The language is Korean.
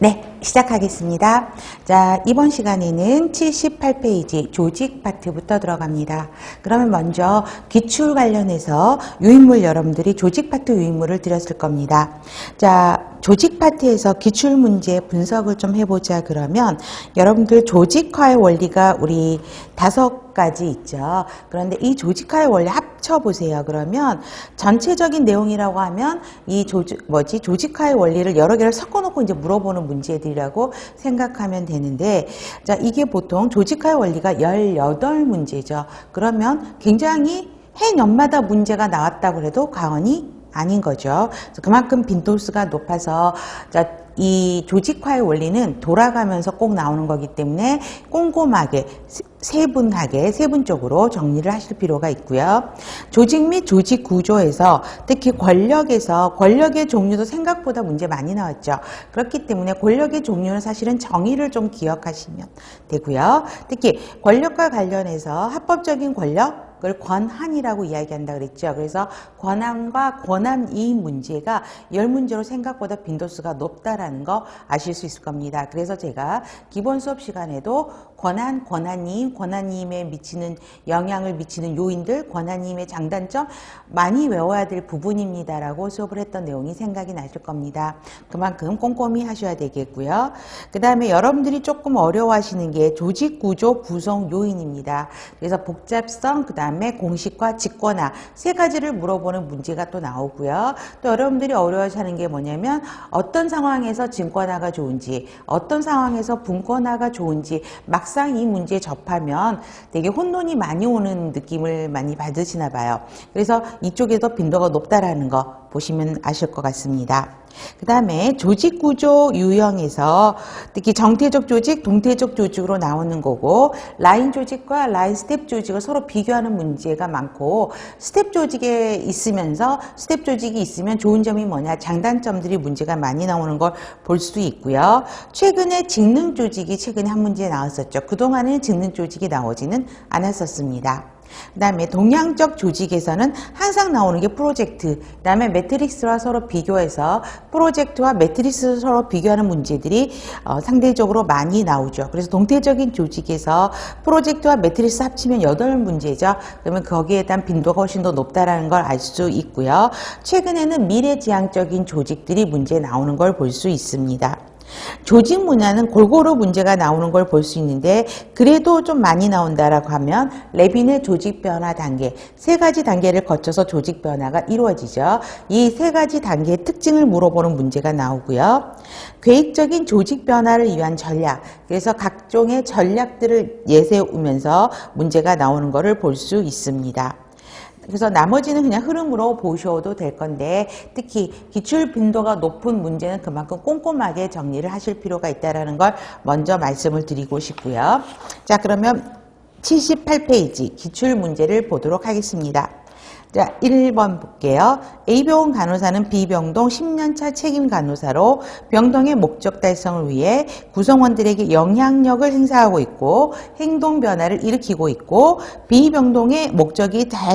네, 시작하겠습니다. 자, 이번 시간에는 78페이지 조직 파트부터 들어갑니다. 그러면 먼저 기출 관련해서 유인물 여러분들이 조직 파트 유인물을 드렸을 겁니다. 자, 조직 파트에서 기출 문제 분석을 좀 해보자 그러면 여러분들 조직화의 원리가 우리 5가지 있죠. 그런데 이 조직화의 원리 합쳐보세요. 그러면 전체적인 내용이라고 하면 이 조직화의 원리를 여러 개를 섞어놓고 이제 물어보는 문제들이라고 생각하면 되는데, 자, 이게 보통 조직화의 원리가 18문제죠. 그러면 굉장히 해년마다 문제가 나왔다고 해도 과언이 아닌 거죠. 그래서 그만큼 빈도수가 높아서, 자, 이 조직화의 원리는 돌아가면서 꼭 나오는 거기 때문에 꼼꼼하게 세분적으로 정리를 하실 필요가 있고요. 조직 및 조직 구조에서 특히 권력의 종류도 생각보다 문제 많이 나왔죠. 그렇기 때문에 권력의 종류는 사실은 정의를 좀 기억하시면 되고요. 특히 권력과 관련해서 합법적인 권력, 그걸 권한이라고 이야기한다 그랬죠. 그래서 권한과 권한 이익 문제가 10문제로 생각보다 빈도수가 높다라는 거 아실 수 있을 겁니다. 그래서 제가 기본 수업 시간에도 권한이임에 미치는 영향을 미치는 요인들, 권한이임의 장단점 많이 외워야 될 부분입니다라고 수업을 했던 내용이 생각이 나실 겁니다. 그만큼 꼼꼼히 하셔야 되겠고요. 그 다음에 여러분들이 조금 어려워하시는 게 조직구조 구성 요인입니다. 그래서 복잡성, 그 다음에 공식화, 직권화 3가지를 물어보는 문제가 또 나오고요. 또 여러분들이 어려워하시는 게 뭐냐면 어떤 상황에서 증권화가 좋은지, 어떤 상황에서 분권화가 좋은지 막상 이 문제에 접하면 되게 혼돈이 많이 오는 느낌을 많이 받으시나 봐요. 그래서 이쪽에서 빈도가 높다라는 거 보시면 아실 것 같습니다. 그 다음에 조직구조 유형에서 특히 정태적 조직, 동태적 조직으로 나오는 거고, 라인 조직과 라인 스텝 조직을 서로 비교하는 문제가 많고, 스텝 조직이 있으면 좋은 점이 뭐냐, 장단점들이 문제가 많이 나오는 걸 볼 수 있고요. 최근에 직능 조직이 최근에 한 문제 나왔었죠. 그동안은 직능 조직이 나오지는 않았었습니다. 그 다음에 동양적 조직에서는 항상 나오는 게 프로젝트, 그 다음에 매트릭스와 서로 비교해서 프로젝트와 매트릭스를 서로 비교하는 문제들이 상대적으로 많이 나오죠. 그래서 동태적인 조직에서 프로젝트와 매트릭스 합치면 8문제죠. 그러면 거기에 대한 빈도가 훨씬 더 높다라는 걸 알 수 있고요. 최근에는 미래지향적인 조직들이 문제 나오는 걸 볼 수 있습니다. 조직 문화는 골고루 문제가 나오는 걸 볼 수 있는데, 그래도 좀 많이 나온다라고 하면 레빈의 조직 변화 단계, 3가지 단계를 거쳐서 조직 변화가 이루어지죠. 이 3가지 단계의 특징을 물어보는 문제가 나오고요. 계획적인 조직 변화를 위한 전략, 그래서 각종의 전략들을 내세우면서 문제가 나오는 것을 볼 수 있습니다. 그래서 나머지는 그냥 흐름으로 보셔도 될 건데, 특히 기출 빈도가 높은 문제는 그만큼 꼼꼼하게 정리를 하실 필요가 있다는 걸 먼저 말씀을 드리고 싶고요. 자, 그러면 78페이지 기출 문제를 보도록 하겠습니다. 자, 1번 볼게요. A병원 간호사는 B병동 10년차 책임 간호사로 병동의 목적 달성을 위해 구성원들에게 영향력을 행사하고 있고 행동 변화를 일으키고 있고, B병동의 목적이 잘